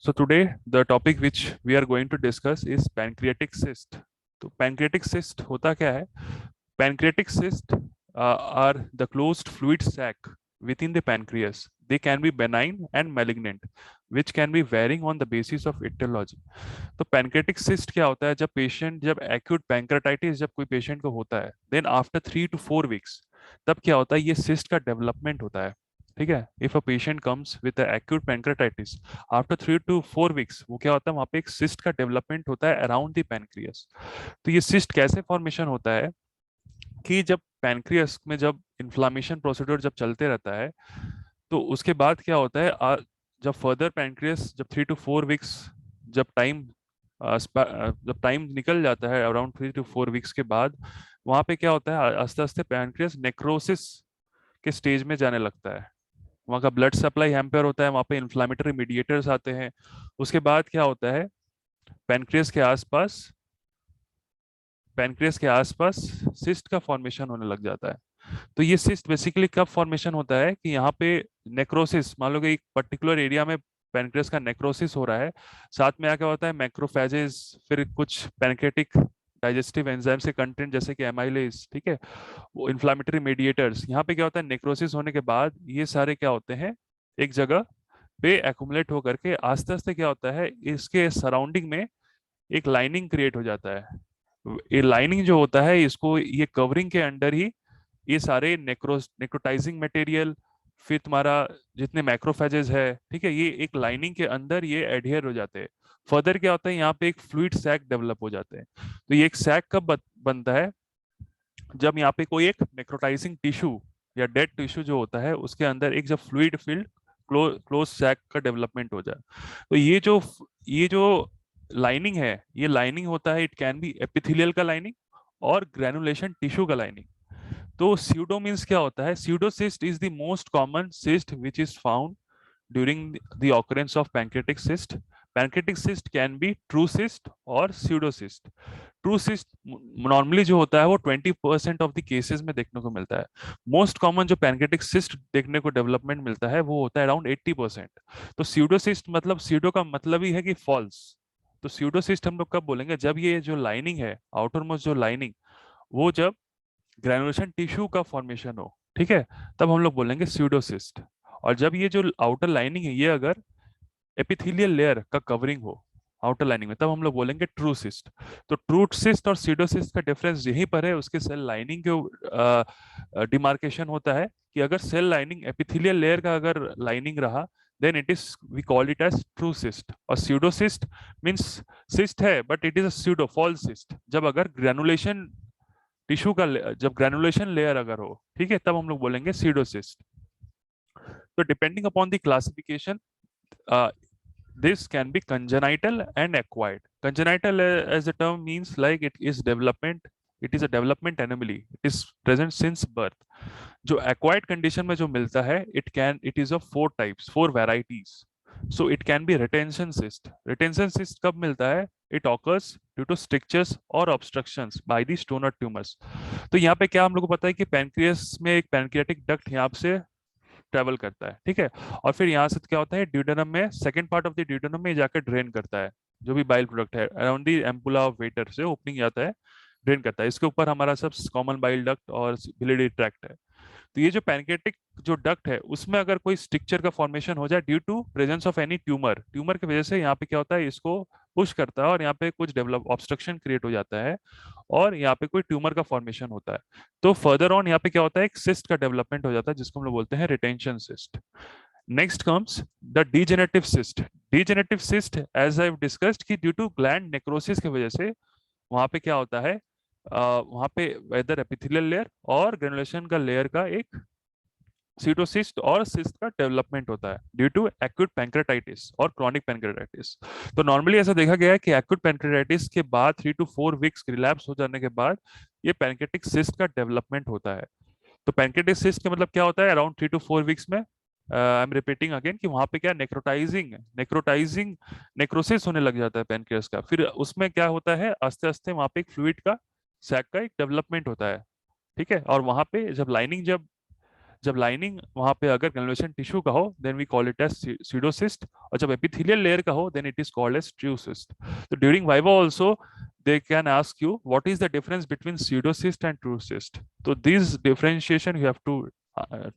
So today the topic which we are going to discuss is pancreatic cyst. तो pancreatic cyst होता क्या है? Pancreatic cyst are the closed fluid sac within the pancreas. They can be benign and malignant, which can be varying on the basis of etiology. तो pancreatic cyst क्या होता है? जब acute pancreatitis जब कोई patient को होता है, then after 3 to 4 weeks, तब क्या होता है? ये cyst का development होता है. ठीक है. If a patient comes with a acute pancreatitis after 3 to 4 weeks, वो क्या होता है? वहाँ पे एक cyst का development होता है around the pancreas. तो ये cyst कैसे formation होता है कि जब पैनक्रियास में जब इन्फ्लामेशन प्रोसीड्यूर जब चलते रहता है, तो उसके बाद क्या होता है, जब फर्दर पैनक्रियास जब 3 to 4 वीक्स जब टाइम जब टाइम निकल जाता है अराउंड 3 to 4 वीक्स के बाद, वहां पे क्या होता है, आस्ते आस्ते पैनक्रियास नेक्रोसिस के स्टेज में जाने लगता है. वहाँ का ब्लड सप्लाई हैम्पर होता है, वहाँ पे इन्फ्लामेटरी मीडिएटर्स आते हैं. उसके बाद क्या होता है, पैनक्रियास के आसपास पैनक्रियास के आसपास सिस्ट का फॉर्मेशन होने लग जाता है. तो ये सिस्ट बेसिकली कब फॉर्मेशन होता है कि यहाँ पे नेक्रोसिस, मान लो कि एक पर्टिकुलर एरिया में पैनक्रियास का नेक्रोसिस हो रहा है, साथ में क्या होता है, मैक्रोफेजेस, फिर कुछ पैनक्रेटिक डाइजेस्टिव एंजाइम्स के कंटेंट जैसे कि एमाइलेज, ठीक है, वो इन्फ्लामेटरी मेडिएटर्स, यहाँ पे क्या होता है, नेक्रोसिस होने के बाद ये सारे क्या होते हैं, एक जगह पे एक्युमुलेट होकर के आस्ते आस्ते क्या होता है, इसके सराउंडिंग में एक लाइनिंग क्रिएट हो जाता है. ये लाइनिंग जो होता है, इसको ये कवरिंग के अंडर ही ये सारे नेक्रोटाइजिंग मटेरियल, फिर तुम्हारा जितने मैक्रोफेजेस है, ठीक है, ये एक लाइनिंग के अंदर ये एडहियर हो जाते हैं. फर्दर क्या होता है, यहाँ पे एक फ्लूइड सैक डेवलप हो जाते हैं. तो ये एक सैक कब बनता है, जब यहाँ पे कोई एक नेक्रोटाइजिंग टिश्यू या डेड टिश्यू जो होता है उसके अंदर एक जब फ्लूइड फिल्ड क्लोज सैक का डेवलपमेंट हो जाए. तो ये जो लाइनिंग है, ये लाइनिंग होता है, इट कैन बी एपिथेलियल का लाइनिंग और ग्रेनुलेशन टिश्यू का लाइनिंग. तो स्यूडो मीन्स क्या होता है, pseudocyst is the most common cyst which is found during the occurrence of pancreatic cyst. Pancreatic cyst can be true cyst और pseudocyst. True cyst normally जो होता है वो 20% ऑफ द केसेस में देखने को मिलता है. मोस्ट कॉमन जो पैंक्रेटिक सिस्ट देखने को डेवलपमेंट मिलता है वो होता है अराउंड 80%. तो स्यूडोसिस्ट मतलब, स्यूडो का मतलब ही है कि फॉल्स. तो स्यूडोसिस्ट हम लोग कब बोलेंगे, जब ये जो लाइनिंग है, आउटर मोस्ट जो लाइनिंग, वो जब ग्रेनुलेशन टिश्यू का फॉर्मेशन हो, ठीक है, तब हम लोग बोलेंगे स्यूडोसिस्ट. और जब ये जो आउटर लाइनिंग है ये अगर एपिथेलियल लेयर का कवरिंग हो आउटर लाइनिंग में, तब हम लोग बोलेंगे ट्रू सिस्ट. तो ट्रू सिस्ट और स्यूडोसिस्ट का डिफरेंस यहीं पर है, उसके सेल लाइनिंग के डिमार्केशन होता है कि अगर सेल लाइनिंग एपिथेलियल लेयर का अगर लाइनिंग रहा, then it is we call it as true cyst. और स्यूडोसिस्ट मींस सिस्ट है but it is a pseudo false cyst, जब अगर ग्रेनुलेशन टिश्यू का जब ग्रेनुलेशन लेयर अगर हो, ठीक है, तब हम लोग बोलेंगे सीडोसिस्ट. तो depending upon the classification, this can be congenital and acquired. Congenital, as the term means, like it is a development anomaly, it is present since birth. जो acquired condition में जो मिलता है, it is of 4 types, 4 varieties. So it can be retention cyst. Retention cyst कब मिलता है, it occurs due to strictures or obstructions by the stoner tumors. तो यहाँ पे क्या हम लोग को पता है कि पैनक्रियास में एक पैनक्रियाटिक डक्ट यहाँ से ट्रेवल करता है, ठीक है, और फिर यहाँ से क्या होता है, ड्यूडेनम में, second part of the duodenum में जाकर ड्रेन करता है. जो भी बाइल प्रोडक्ट है around the ampulla of waiter से ओपनिंग जाता है, ड्रेन करता है. इसके ऊपर हमारा सब कॉमन बाइल डक्ट और बिलियरी ट्रैक्ट है. तो ये जो पैनक्रेटिक जो डक्ट है, उसमें अगर कोई स्ट्रक्चर का फॉर्मेशन हो जाए due to presence of any tumour, tumour की वजह से यहाँ पे क्या होता है, इसको पुश करता है और यहाँ पे कुछ डेवलप ऑब्स्ट्रक्शन क्रिएट हो जाता है और यहाँ पे कोई ट्यूमर का फॉर्मेशन होता है. तो फर्दर ऑन यहाँ पे क्या होता है, एक सिस्ट का डेवलपमेंट हो जाता है जिसको हम लोग बोलते हैं retention cyst. Next comes the degenerative cyst. Degenerative cyst, as I discussed, कि ड्यू टू ग्लैंड नेक्रोसिस की वजह से वहां पे क्या होता है, वहां पे वेदर एपिथेलियल लेयर और ग्रेनुलेशन का लेयर का एक सीटोसिस्ट और सिस्ट का डेवलपमेंट होता है ड्यू टू एक्यूट पैंक्रेटाइटिस और क्रॉनिक पैंक्रेटाइटिस. तो नॉर्मली ऐसा देखा गया है कि एक्यूट पैंक्रेटाइटिस के बाद 3 to 4 वीक्स रिलैप्स हो जाने के बाद ये पैंक्रेटिक सिस्ट का डेवलपमेंट होता है. तो पैंक्रेटिक सिस्ट का मतलब क्या होता है, अराउंड 3 to 4 वीक्स में, आई एम रिपीटिंग अगेन, कि वहां पे क्या नेक्रोटाइजिंग नेक्रोसिस होने लग जाता है पैनक्रियास का. फिर उसमें क्या होता है, आस्ते आस्ते वहां पे एक फ्लूइड का सैक का एक डेवलपमेंट होता है, ठीक है, और वहां पे जब लाइनिंग जब लाइनिंग वहां पे अगर ग्रेनुलेशन टिश्यू का हो then we call it as pseudocyst, और जब एपिथेलियल लेयर का हो then it is called as true cyst. तो during viva also they can ask you what is the difference between pseudocyst and true cyst. So this differentiation you have to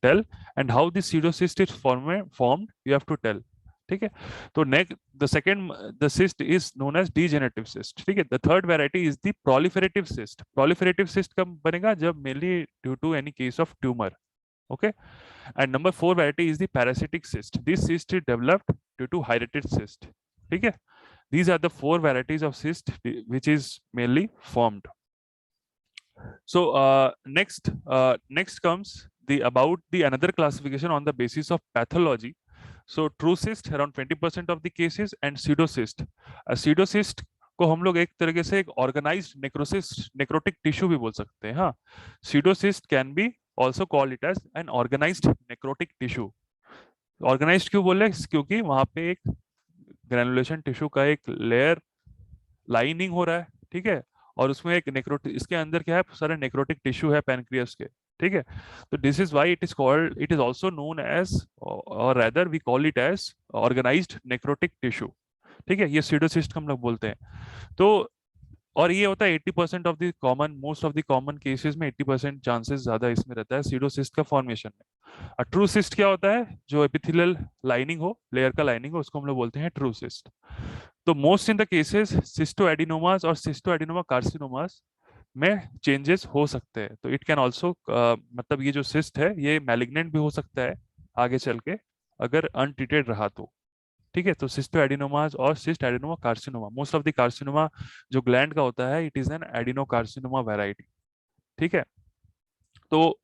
tell, and how the pseudocyst is formed you have to tell. ठीक है. तो next the second the cyst is known as degenerative cyst. ठीक है. The third variety is the proliferative cyst. Proliferative cyst कब बनेगा? जब mainly due to any case of tumor. Okay. And number 4 variety is the parasitic cyst. This cyst is developed due to hydatid cyst. ठीक है. These are the 4 varieties of cyst which is mainly formed. So next comes the about the another classification on the basis of pathology. So true cyst around 20% of the cases, and pseudocyst. Pseudocyst को हम लोग एक तरीके से एक organised necrosis necrotic tissue भी बोल सकते हैं. हाँ, pseudocyst can be also call it as an organized necrotic tissue. Organised क्यों बोले? क्योंकि वहां पे एक ग्रेनुलेशन टिश्यू का एक लेयर लाइनिंग हो रहा है. ठीक है. और उसमें एक नेक्रोटिक, इसके अंदर क्या है, सारे नेक्रोटिक टिश्यू है पैनक्रियास के. ठीक है. तो this is why it is called, it is also known as, और rather we call it as organised necrotic tissue. ठीक है. ये सीडोसिस्ट हम लोग बोलते हैं. तो और ये होता है 80% of the common, most of the common cases में 80% चांसेस ज्यादा इसमें रहता है सीडोसिस्ट का फॉर्मेशन में. और ट्रू सिस्ट क्या होता है? जो एपिथेलियल लाइनिंग हो, लेयर का लाइनिंग हो, उसको हम लोग बोलते हैं ट्रू सिस्ट. तो मोस्ट इन द केसेस सिस्टोएडिनोमास और सिस्टोएडिनोमा कार्सिनोमास में चेंजेस हो सकते हैं. तो इट कैन ऑल्सो मतलब ये जो सिस्ट है ये मैलिग्नेंट भी हो सकता है आगे चल के अगर अनट्रीटेड रहा तो. ठीक है. तो सिस्टोएडिनोमास और cyst adenoma carcinoma, most of the carcinoma जो ग्लैंड का होता है it is an adenocarcinoma variety. ठीक है. तो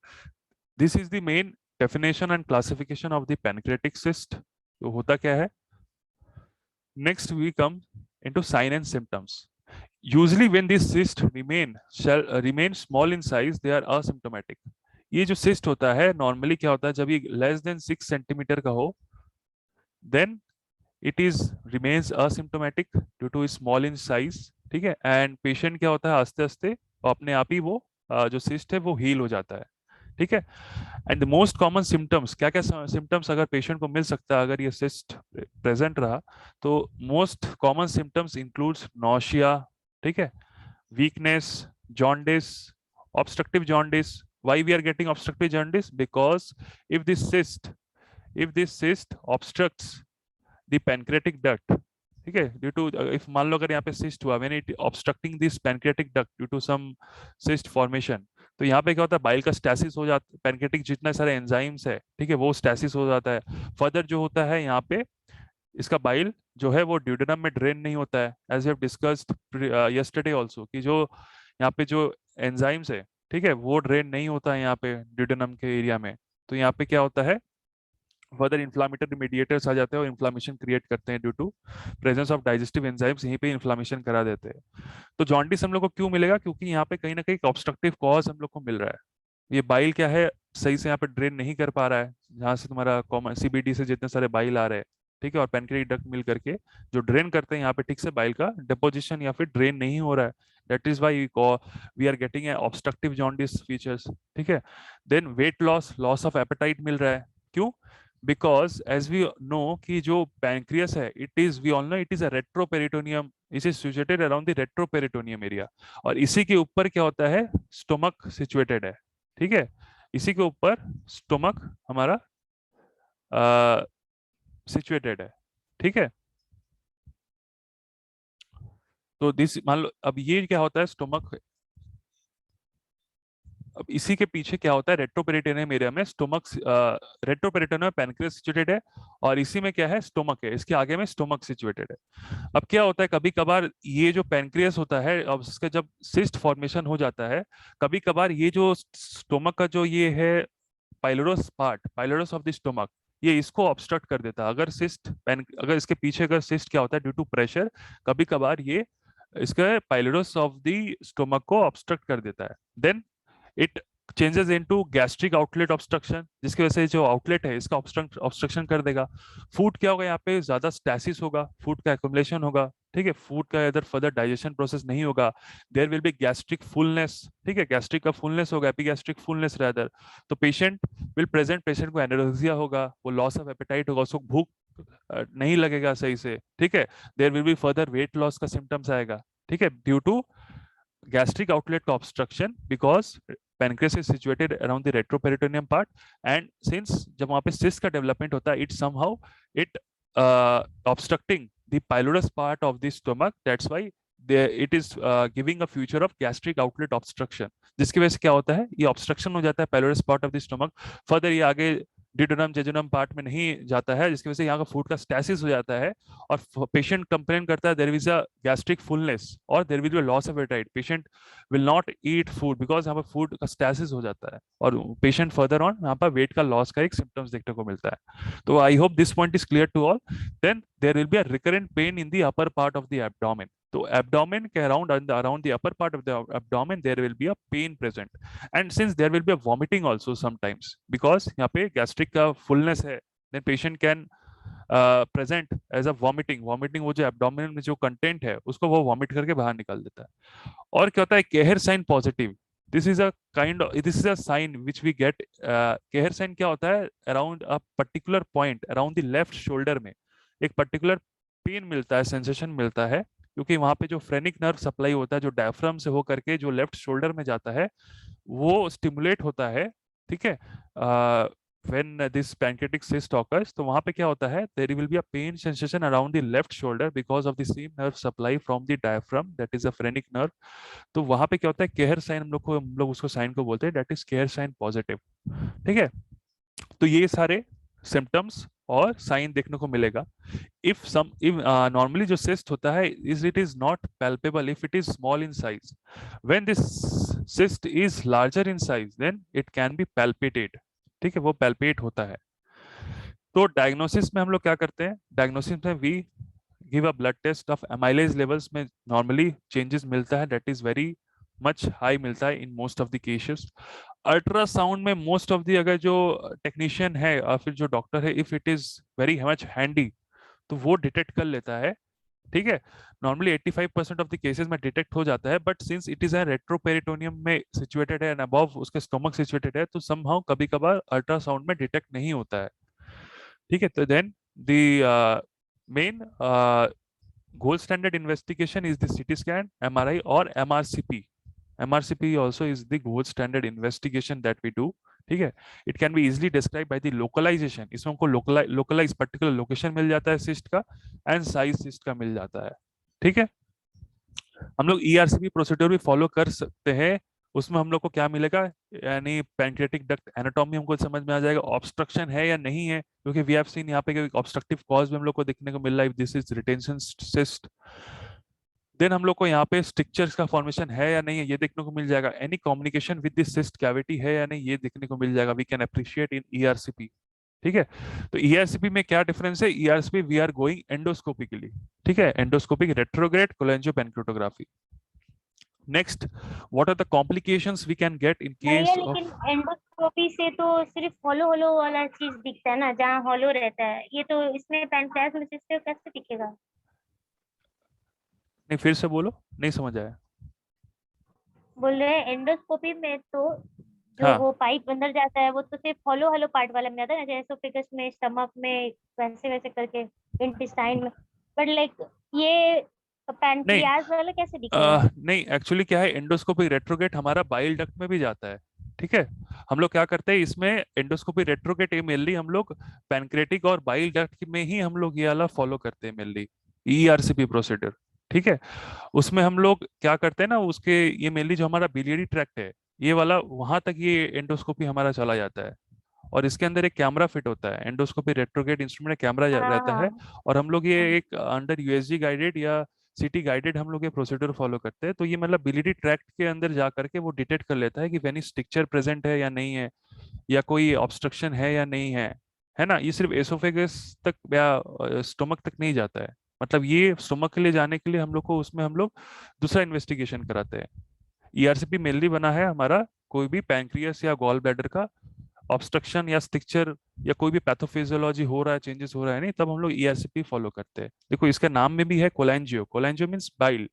this is the main definition and classification of the pancreatic cyst. तो होता क्या है? Next we come into sign and symptoms. Usually when these cysts remain small in size, they are asymptomatic. ये जो cyst होता है normally क्या होता है? जब ये less than 6 सेंटीमीटर का हो then it is remains asymptomatic due to small in size. ठीक है. and patient क्या होता है? आस्ते आस्ते अपने आप ही वो जो cyst है वो heal हो जाता है. ठीक है. And the most common symptoms, क्या क्या सिम्टम्स अगर पेशेंट को मिल सकता है अगर ये सिस्ट प्रेजेंट रहा? तो most common symptoms includes nausea. ठीक है. Weakness, jaundice, obstructive jaundice. Why we are getting obstructive jaundice? Because if this cyst obstructs the pancreatic duct. ठीक है. ड्यू टू, इफ मान लो अगर यहाँ पे सिस्ट हुआ, when it obstructing this pancreatic duct due to some cyst formation, तो यहाँ पे क्या होता है? बाइल का स्टैसिस हो जाता है. पैनक्रियाटिक जितने सारे एंजाइम्स है, ठीक है, वो स्टैसिस हो जाता है. फर्दर जो होता है यहाँ पे इसका बाइल जो है वो ड्यूडेनम में ड्रेन नहीं होता है, as we have discussed yesterday also, कि जो यहाँ पे जो एंजाइम्स है, ठीक है, वो ड्रेन नहीं होता है यहाँ पे ड्यूडेनम के एरिया में. तो यहाँ पे क्या होता है? फर्दर इन्फ्लामेटरी मीडिएटर्स आ जाते हैं और इन्फ्लामेशन क्रिएट करते हैं. Due to presence of digestive enzymes यहीं पे इन्फ्लामेशन करा देते हैं. तो जॉन्डिस हम लोग को क्यों मिलेगा? क्योंकि यहाँ पे कहीं ना कहीं ऑब्स्ट्रक्टिव कॉज हम लोग को मिल रहा है. ये बाइल क्या है, सही से यहाँ पे ड्रेन नहीं कर पा रहा है, जहाँ से तुम्हारा कॉमन सीबीडी से जितने सारे बाइल आ रहे हैं, ठीक है, और पैनक्रियाटिक डक्ट मिल करके जो ड्रेन करते हैं यहाँ पे ठीक से बाइल का डिपोजिशन या फिर ड्रेन नहीं हो रहा है. That is why we are getting obstructive jaundice features. ठीक है. Then weight loss, loss of appetite मिल रहा है. क्यों? because as we know कि जो pancreas है, we all know it is a retroperitoneum. It is situated around the retroperitoneum area. और इसी के ऊपर क्या होता है? स्टोमक सिचुएटेड है. ठीक है. इसी के ऊपर स्टोमक हमारा सिचुएटेड है. ठीक है. तो दिस मान लो अब ये क्या होता है? स्टोमक. अब इसी के पीछे क्या होता है? रेट्रोपेरिटोनियम एरिया में स्टोमक, रेट्रोपेरिटोनियम पैनक्रियास सिचुएटेड है, और इसी में क्या है? स्टोमक है. इसके आगे में स्टोमक सिचुएटेड है. अब क्या होता है? कभी कभार ये जो पैनक्रियास होता है, अब इसका जब सिस्ट फॉर्मेशन हो जाता है, कभी कभार ये जो स्टोमक का जो ये है pylorus part, pylorus of the stomach, ये इसको ऑब्स्ट्रक्ट कर देता है. अगर इसके पीछे अगर सिस्ट क्या होता है? ड्यू टू प्रेशर कभी कभार ये इसका पाइलोरस ऑफ द स्टोमक को ऑब्स्ट्रक्ट कर देता है. Then it changes into gastric outlet obstruction, जिसकी वजह से जो आउटलेट है इसका ऑब्स्ट्रक्शन कर देगा. फूड क्या होगा? यहाँ पे ज्यादा स्टैसिस होगा, फूड का एक्युमुलेशन होगा. ठीक है, फूड का इधर फर्दर डाइजेशन प्रोसेस नहीं होगा, there will be gastric fullness, ठीक है, गैस्ट्रिक का फुलनेस होगा, एपिगैस्ट्रिक फुलनेस रादर। तो पेशेंट विल प्रेजेंट, पेशेंट को एनोरेक्सिया होगा, वो लॉस ऑफ एपेटाइट होगा, उसको भूख नहीं लगेगा सही से, ठीक है। There will be further weight loss का सिम्टम्स आएगा, ठीक है, ड्यू टू gastric outlet का obstruction because pancreas is situated around the retroperitoneum part, and since जब वहाँ पे cyst का development होता है, it somehow it obstructing the pylorus part of the stomach, that's why there it is giving a future of gastric outlet obstruction, जिसकी वजह से क्या होता है, ये obstruction हो जाता है pylorus part of the stomach, further ये आगे डिडोनम जेजुनम पार्ट में नहीं जाता है, जिसकी वजह से यहाँ का फूड का स्टैसिस हो जाता है, और पेशेंट कंप्लेन करता है there is a gastric fullness और there will be loss of appetite, patient will not eat food because यहाँ पर फूड का स्टैसिस हो जाता है, और पेशेंट फर्दर ऑन यहाँ पर वेट का लॉस का एक सिम्टम्स देखने को मिलता है। तो I hope this point is clear to all. Then there will be a recurrent pain in the upper part of the abdomen. तो एब्डोमेन के around the upper part of the abdomen there will be a pain present, and since there will be a vomiting also sometimes because यहाँ पे gastric का fullness है, then patient can present as a vomiting, vomiting वो जो abdominal में जो content है उसको वो वॉमिट करके बाहर निकाल देता है। और क्या होता है, Kehr sign positive, this is a this is a sign which we get. Kehr sign क्या होता है, around a particular point around the left shoulder में एक पर्टिकुलर पेन मिलता है, सेंसेशन मिलता है, क्योंकि वहां पे जो फ्रेनिक नर्व सप्लाई होता है जो डायफ्राम से होकर के जो लेफ्ट शोल्डर में जाता है वो स्टिमुलेट होता है, ठीक है। when this pancreatic cyst occurs, तो वहां पे क्या होता है, there will be a pain sensation around the left shoulder because of the same nerve supply from the diaphragm, that is a phrenic nerve। तो वहां पे क्या होता है, केहर साइन हम लोग उसको साइन को बोलते हैं, that is Kehr sign positive, ठीक है। तो ये सारे सिम्टम्स और साइन देखने को मिलेगा। if normally जो cyst होता है is it is not palpable if it is small in size, when this cyst is larger in size then it can be palpated, ठीक है, वो palpate होता है। तो डायग्नोसिस में हम लोग क्या करते हैं, डायग्नोसिस में we give a blood test of amylase levels में नॉर्मली चेंजेस मिलता है, that is very much high मिलता है in most of the cases. Ultrasound में मोस्ट ऑफ द अगर जो टेक्नीशियन है और फिर जो डॉक्टर है, if it is very much handy तो वो डिटेक्ट कर लेता है, ठीक है। नॉर्मली 85% ऑफ द केसेस में डिटेक्ट हो जाता है, but since it is retroperitoneum में सिचुएटेड है एंड अबव उसके स्टोमक सिचुएटेड है, तो समहाउ कभी कभार अल्ट्रासाउंड में डिटेक्ट नहीं होता है, ठीक है। तो then the main gold standard investigation is the CT scan, MRI और MRCP। MRCP also is the gold standard investigation that we do, ठीक है। It can be easily described by the localization, इसमें हमको localize particular location मिल जाता है cyst का, and size cyst का मिल जाता है, ठीक है। हम लोग ERCP प्रोसीड्योर भी फॉलो कर सकते हैं, उसमें हम लोग को क्या मिलेगा, यानी पैंक्रियाटिक डक्ट एनाटॉमी हमको समझ में आ जाएगा, ऑब्स्ट्रक्शन है या नहीं है, क्योंकि वी हैव सीन यहाँ पे ऑब्स्ट्रक्टिव कॉज भी हम लोग को देखने को मिल रहा है, this is retention cyst. Then हम लोग को यहाँ पे स्ट्रक्चर्स का फॉर्मेशन है या नहीं है ये देखने को मिल जाएगा, any communication with this cyst cavity है या नहीं ये देखने को मिल जाएगा, we can appreciate in ERCP, ठीक है। तो ईआरसीपी में क्या डिफरेंस है, ERCP we are going endoscopically, ठीक है, endoscopic retrograde cholangiopancreatography. Next, what are the complications we can get in भैया केस लेकिन ऑफ। एंडोस्कोपी से तो सिर्फ हॉलो हॉलो वाला चीज दिखता है ना, जहाँ हॉलो रहता है, ये तो इसमें पैनक्रियास में सिस्टर कैसे दिखेगा? नहीं, फिर से बोलो, नहीं समझ आया। बोल रहे हैं एंडोस्कोपी में तो जो हाँ, वो पाइप अंदर जाता है वो तो सिर्फ हॉलो हॉलो पार्ट वाला में जाता है ना, जैसे एसोफेगस में, स्टमक में, वैसे वैसे करके इंटेस्टाइन में, बट लाइक ये नहीं पैनक्रियास वाला कैसे दिखेगा? नहीं, एक्चुअली क्या है, एंडोस्कोपी रेट्रोगेट हमारा बाइल डक्ट में भी जाता है, ठीक है। हम लोग क्या करते हैं इसमें, एंडोस्कोपी रेट्रोगेट मेनली हम लोग पैनक्रेटिक और बाइल डक्ट में ही हम लोग ये वाला फॉलो करते हैं मेनली, ईआरसीपी प्रोसीजर, ठीक है। उसमें हम लोग क्या करते हैं ना, उसके ये मेनली जो हमारा बिलियरी ट्रैक्ट है ये वाला, वहां तक ये एंडोस्कोपी हमारा चला जाता है, और इसके अंदर एक कैमरा फिट होता है, एंडोस्कोपी रेट्रोगेट इंस्ट्रूमेंट कैमरा हाँ रहता है, हाँ और हम लोग ये हाँ। एक अंडर यूएसजी गाइडेड या सिटी गाइडेड हम लोग ये प्रोसीजर फॉलो करते हैं। तो ये मतलब बिलियरी ट्रैक्ट के अंदर जा करके वो डिटेक्ट कर लेता है कि वेनी स्ट्रक्चर प्रेजेंट है या नहीं है, या कोई ऑब्स्ट्रक्शन है या नहीं है ना। ये सिर्फ एसोफेगस तक या स्टोमक तक नहीं जाता है, मतलब ये स्टोमक के लिए जाने के लिए हम लोग को उसमें हम लोग दूसरा इन्वेस्टिगेशन कराते हैं। ईआरसीपी मेनली बना है हमारा कोई भी पैंक्रियास या गॉल ब्लैडर का ऑब्स्ट्रक्शन या स्ट्रक्चर या कोई भी पैथोफिजियोलॉजी हो रहा है, चेंजेस हो रहा है नहीं, तब हम लोग ईआरसीपी फॉलो करते हैं। देखो इसके नाम में भी है cholangio, cholangio means bile,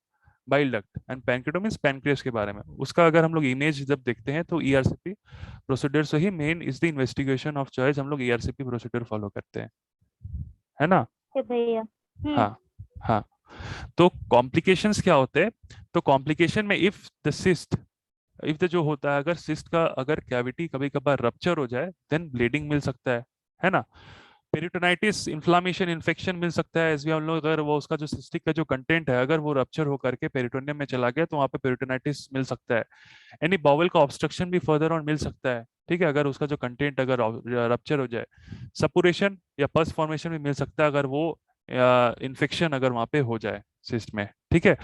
bile duct, and pancreato means pancreas के बारे में। उसका अगर हम लोग इमेज जब देखते हैं तो ईआरसीपी प्रोसीडर से ही main is the investigation of choice, हम लोग ईआरसीपी प्रोसीडर फॉलो करते हैं, है ना। ओके भैया। हाँ हाँ। तो कॉम्प्लिकेशंस क्या होते हैं, तो कॉम्प्लिकेशन में इफ द जो होता है, अगर सिस्ट का अगर कैविटी कभी कभार रप्चर हो जाए देन ब्लीडिंग मिल सकता है ना। पेरिटोनाइटिस, इन्फ्लामेशन, इन्फेक्शन मिल सकता है, एज हम लोग अगर वो उसका जो सिस्टिक का जो कंटेंट है अगर वो रप्चर होकर के पेरिटोनियम में चला गया तो वहाँ पे पेरिटोनाइटिस मिल सकता है। एनी बाउल का ऑब्स्ट्रक्शन भी फर्दर ऑन मिल सकता है, ठीक है, अगर उसका जो कंटेंट अगर रप्चर हो जाए। सपुरेशन या पस फॉर्मेशन भी मिल सकता है अगर वो इन्फेक्शन अगर वहाँ पे हो जाए सिस्ट में, ठीक है।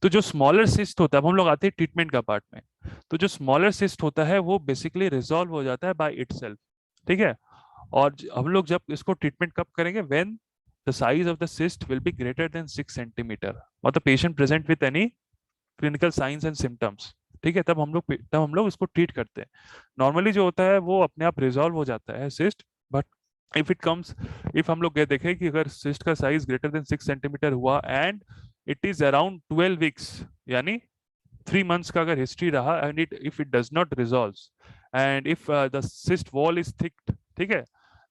तो जो स्मॉलर सिस्ट होता है, अब हम लोग आते हैं ट्रीटमेंट का पार्ट में। तो जो स्मॉलर सिस्ट होता है वो बेसिकली रिजॉल्व हो जाता है बाय इटसेल्फ, ठीक है। और हम लोग जब इसको ट्रीटमेंट कब करेंगे, when the size of the cyst will be greater than 6 centimetre और the patient present with any clinical signs and symptoms, ठीक है, तब हम लोग इसको ट्रीट करते हैं। नॉर्मली जो होता है वो अपने आप रिजॉल्व हो जाता है cyst, but if it comes, if हम लोग ये देखें कि अगर सिस्ट का साइज ग्रेटर देन 6 सेंटीमीटर हुआ and it is around 12 weeks, यानी 3 मंथ्स का अगर हिस्ट्री रहा, and if it does not resolve and if the cyst wall is thick, ठीक है,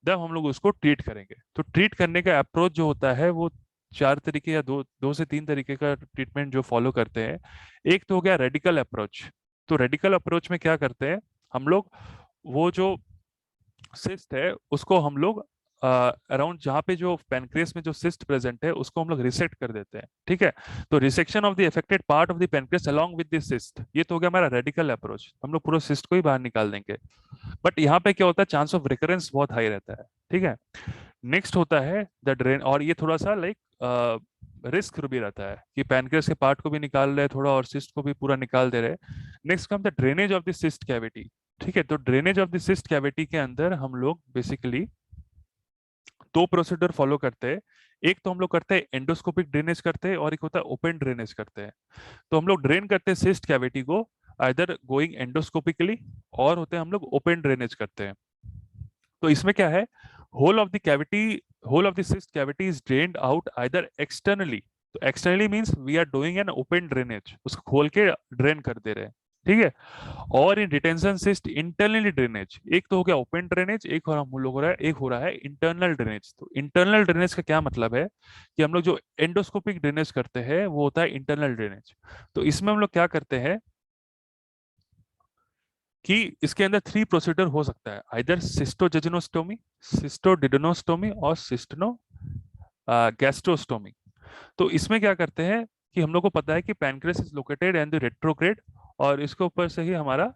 तब हम लोग उसको ट्रीट करेंगे। तो ट्रीट करने का अप्रोच जो होता है वो 4 तरीके या दो से 3 तरीके का ट्रीटमेंट जो फॉलो करते हैं। एक तो हो गया रेडिकल अप्रोच। तो रेडिकल अप्रोच में क्या करते हैं हम लोग, वो जो सिस्ट है उसको हम लोग अराउंड जहाँ पे जो पेनक्रियस में जो सिस्ट प्रेजेंट है उसको हम लोग रिसेक्ट कर देते हैं, ठीक है। तो resection of the affected part of the pancreas along with the cyst, ये तो हो गया हमारा रेडिकल अप्रोच, हम लोग पूरा सिस्ट को ही बाहर निकाल देंगे। बट यहाँ पे क्या होता है, चांस ऑफ रिकरेंस बहुत हाई रहता है, ठीक है। नेक्स्ट होता है द ड्रेन, और ये थोड़ा सा लाइक रिस्क भी रहता है कि पैनक्रियास के पार्ट को भी निकाल रहे हैं थोड़ा और सिस्ट को भी पूरा निकाल दे रहे हैं। Next come the drainage of the cyst cavity, ठीक है। तो drainage of the cyst cavity के अंदर हम लोग बेसिकली 2 प्रोसीजर फॉलो करते हैं। एक तो हम लोग करते हैं एंडोस्कोपिक ड्रेनेज करते हैं और एक होता है ओपन ड्रेनेज करते हैं। तो हम लोग ड्रेन करते हैं सिस्ट कैविटी को आइदर गोइंग एंडोस्कोपिकली, और होते हैं हम लोग ओपन ड्रेनेज करते हैं। तो इसमें क्या है, whole of the cavity, whole of the cyst cavity is drained out either externally. तो externally means we are doing an open drainage, उसको खोल के ड्रेन कर दे रहे हैं, ठीक है। और इन रिटेंशन सिस्ट इंटरनली ड्रेनेज, एक तो हो गया ओपन ड्रेनेज, एक और हम लोग हो रहा है, एक हो रहा है इंटरनल ड्रेनेज। तो इंटरनल ड्रेनेज का क्या मतलब है कि हम लोग जो एंडोस्कोपिक ड्रेनेज करते हैं वो होता है इंटरनल ड्रेनेज। तो इसमें हम लोग क्या करते हैं कि इसके अंदर 3 प्रोसीजर हो सकता है, आइदर सिस्टोजेजिनोस्टोमी, सिस्टोडिडोनोस्टोमी और सिस्टनो गैस्ट्रोस्टोमी। तो इसमें क्या करते हैं कि हम लोग को पता है कि pancreas is located and the retrograde, और इसके ऊपर से ही हमारा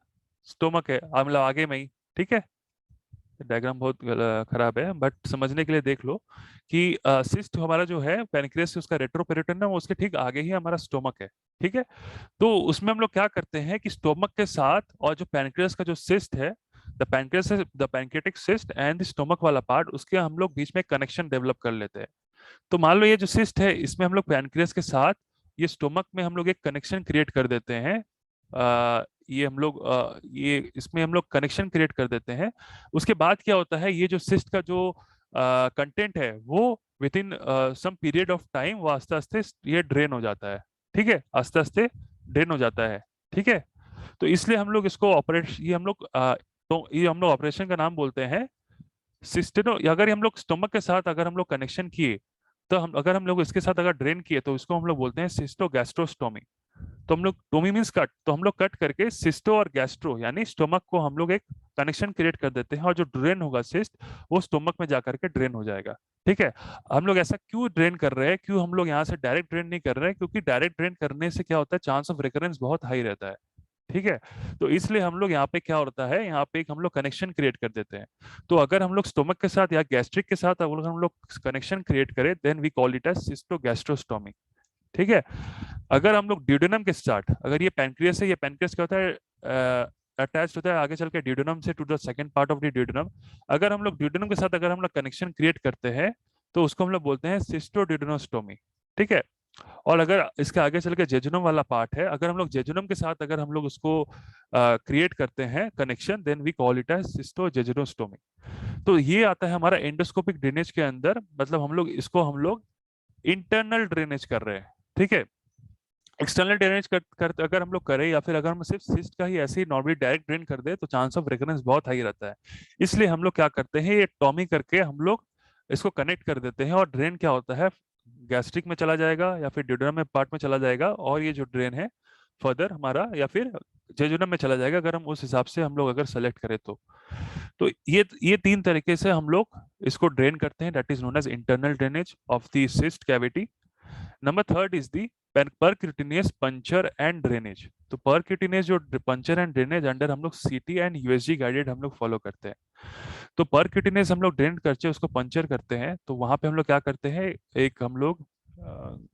स्टोमक है, मतलब आगे में ही, ठीक है। डायग्राम बहुत खराब है बट समझने के लिए देख लो कि सिस्ट हमारा जो है पैनक्रियास से उसका रेट्रोपेरिटोनियम, उसके ठीक आगे ही हमारा स्टोमक है, ठीक है। तो उसमें हम लोग क्या करते हैं कि स्टोमक के साथ और जो पैनक्रियास का जो सिस्ट है, the pancreatic cyst and the stomach वाला पार्ट, उसके हम लोग बीच में कनेक्शन डेवलप कर लेते हैं। तो मान लो ये जो सिस्ट है इसमें हम लोग पैनक्रियास के साथ ये स्टोमक में हम लोग एक कनेक्शन क्रिएट कर देते हैं। ये हम लोग ये इसमें हम लोग कनेक्शन क्रिएट कर देते हैं। उसके बाद क्या होता है, ये जो सिस्ट का जो कंटेंट है वो within some period of time वो आस्ते आस्ते ये ड्रेन हो जाता है, ठीक है, आस्ते आस्ते ड्रेन हो जाता है, ठीक है। तो इसलिए हम लोग इसको ऑपरेट ये हम लोग तो ये हम लोग ऑपरेशन का नाम बोलते हैं सिस्टेनो। अगर हम लोग स्टोमक के साथ अगर हम लोग कनेक्शन किए, तो हम अगर हम लोग इसके साथ अगर ड्रेन किए तो इसको हम लोग बोलते हैं सिस्टो गैस्ट्रोस्टोमी। तो हम लोग टोमी मीन्स कट, तो हम लोग कट करके सिस्टो और गैस्ट्रो यानी स्टोमक को हम लोग एक कनेक्शन क्रिएट कर देते हैं, और जो ड्रेन होगा सिस्ट वो स्टोमक में जाकर के ड्रेन हो जाएगा, ठीक है। हम लोग ऐसा क्यों ड्रेन कर रहे हैं, क्यों हम लोग यहाँ से डायरेक्ट ड्रेन नहीं कर रहे हैं, क्योंकि डायरेक्ट ड्रेन करने से क्या होता है, चांस ऑफ रिकरेंस बहुत हाई रहता है, ठीक है। तो इसलिए हम लोग यहाँ पे क्या होता है, यहाँ पे एक हम लोग कनेक्शन क्रिएट कर देते हैं। तो अगर हम लोग स्टोमक के साथ या गैस्ट्रिक के साथ अगर हम लोग कनेक्शन क्रिएट करें then we call it as cystogastrostomy, ठीक है। अगर हम लोग ड्यूडेनम के साथ, अगर ये पैनक्रियास है, ये पैनक्रियास क्या होता है अटैच होता है आगे चल के ड्यूडेनम से to the second part of the duodenum. अगर हम लोग ड्यूडेनम के साथ अगर हम लोग कनेक्शन क्रिएट करते हैं तो उसको हम लोग बोलते हैं सिस्टोड्यूडेनोस्टोमी, ठीक है। और अगर इसके आगे चल के जेजुनम वाला पार्ट है, अगर हम लोग जेजुनम के साथ अगर हम लोग उसको क्रिएट करते हैं connection, then we call it as cystojejunostomy. तो ये आता है हमारा एंडोस्कोपिक ड्रेनेज के अंदर, मतलब हम लोग इंटरनल ड्रेनेज कर रहे हैं, ठीक है। एक्सटर्नल ड्रेनेज कर अगर हम लोग करें, या फिर अगर हम सिर्फ सिस्ट का ही ऐसे ही नॉर्मली डायरेक्ट ड्रेन कर दे, तो चांस ऑफ रिकरेंस बहुत हाई रहता है। इसलिए हम लोग क्या करते हैं, ये टॉमी करके हम लोग इसको कनेक्ट कर देते हैं, और ड्रेन क्या होता है, गैस्ट्रिक में चला जाएगा या फिर ड्यूडेनम में पार्ट में चला जाएगा, और ये जो ड्रेन है फर्दर हमारा या फिर जेजुनम में चला जाएगा, अगर हम उस हिसाब से हम लोग अगर सेलेक्ट करें तो ये तीन तरीके से हम लोग इसको ड्रेन करते हैं, that is known as internal drainage of the cyst cavity. Number third is the percutaneous puncture and drainage. तो परक्यूटेनियस जो पंचर एंड ड्रेनेज अंडर हम लोग सीटी एंड यूएसजी गाइडेड हम लोग फॉलो करते हैं। तो परक्यूटेनियस हम लोग ड्रेन करते हैं, उसको पंचर करते हैं, तो वहां पे हम लोग क्या करते हैं, एक हम लोग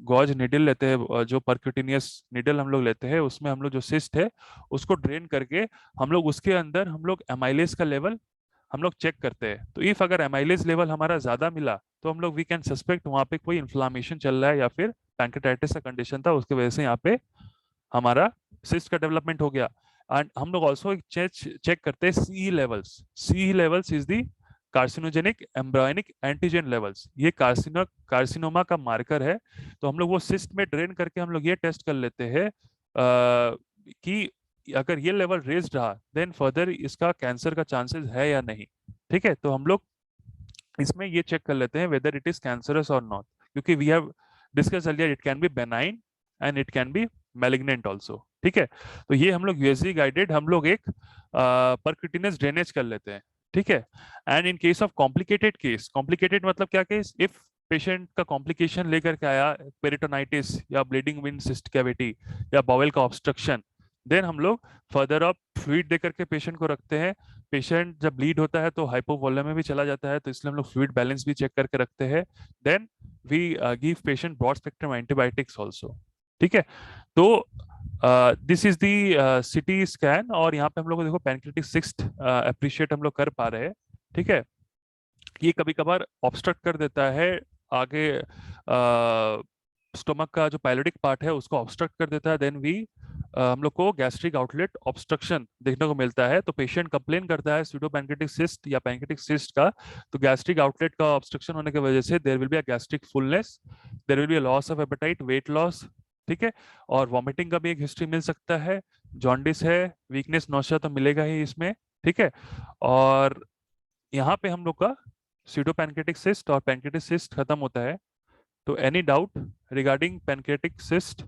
गॉज निडल लेते हैं, जो परक्यूटेनियस निडल हम लोग लेते हैं, उसमें हम लोग जो सिस्ट है उसको ड्रेन करके हम लोग उसके अंदर हम लोग एमाइलेज का लेवल हम लोग चेक करते हैं। तो इफ अगर एमाइलेज लेवल हमारा ज्यादा मिला, तो हम लोग वी कैन सस्पेक्ट वहां पे कोई इन्फ्लामेशन चल रहा है, या फिर पैंक्रेटाइटिस का कंडीशन था, उसकी वजह से यहाँ पे हमारा सिस्ट का डेवलपमेंट हो गया। एंड हम लोग ऑल्सो चेक करते हैं C levels. C levels is the carcinogenic embryonic antigen levels. ये कार्सिनोमा का मार्कर है। तो हम लोग वो सिस्ट में ड्रेन करके हम लोग ये टेस्ट कर लेते हैं कि अगर ये लेवल रेज्ड रहा, देन फर्दर इसका कैंसर का चांसेस है या नहीं। ठीक है, तो हम लोग इसमें ये चेक कर लेते हैं वेदर इट इज कैंसरस और नॉट, क्योंकि we have discuss earlier it can be benign and it can be malignant also. ठीक है, तो ये हम लोग यूएसजी गाइडेड हम लोग एक परक्यूटेनियस ड्रेनेज कर लेते हैं। ठीक है, and in case of complicated case, complicated मतलब क्या केस, इफ पेशेंट का कॉम्प्लिकेशन लेकर के आया, पेरिटोनाइटिस या ब्लीडिंग विद सिस्ट कैविटी या बाउल का ऑब्स्ट्रक्शन, देन हम लोग फर्दर अप फ्लूइड दे करके पेशेंट को रखते हैं। पेशेंट जब ब्लीड होता है तो हाइपोवोलेम में भी चला जाता है, तो इसलिए हम लोग फ्लूइड बैलेंस भी चेक करके रखते हैं। Then we give patient broad spectrum antibiotics also. ठीक है, तो this is the CT scan, और यहाँ पे हम लोग देखो पैनक्रेटिक सिस्ट अप्रिशिएट हम लोग कर पा रहे हैं। ठीक है, ये कभी कभार ऑब्स्ट्रक्ट कर देता है आगे, स्टोमक का जो पायलोटिक पार्ट है उसको ऑब्स्ट्रक्ट कर देता है, देन वी हम लोग को गैस्ट्रिक आउटलेट ऑब्स्ट्रक्शन देखने को मिलता है। तो पेशेंट कंप्लेन करता है सूडो पैनक्रेटिक सिस्ट या पैनक्रेटिक सिस्ट का, तो गैस्ट्रिक आउटलेट का ऑब्स्ट्रक्शन होने की वजह से there will be a gastric fullness, there will be a loss of appetite, weight loss. ठीक है, और वॉमिटिंग का भी एक हिस्ट्री मिल सकता है, जॉन्डिस है, वीकनेस नौशा तो मिलेगा ही इसमें। ठीक है, और यहाँ पे हम लोग का सूडो पैनक्रेटिक सिस्ट और पैनक्रेटिक सिस्ट खत्म होता है। तो any doubt regarding pancreatic cyst?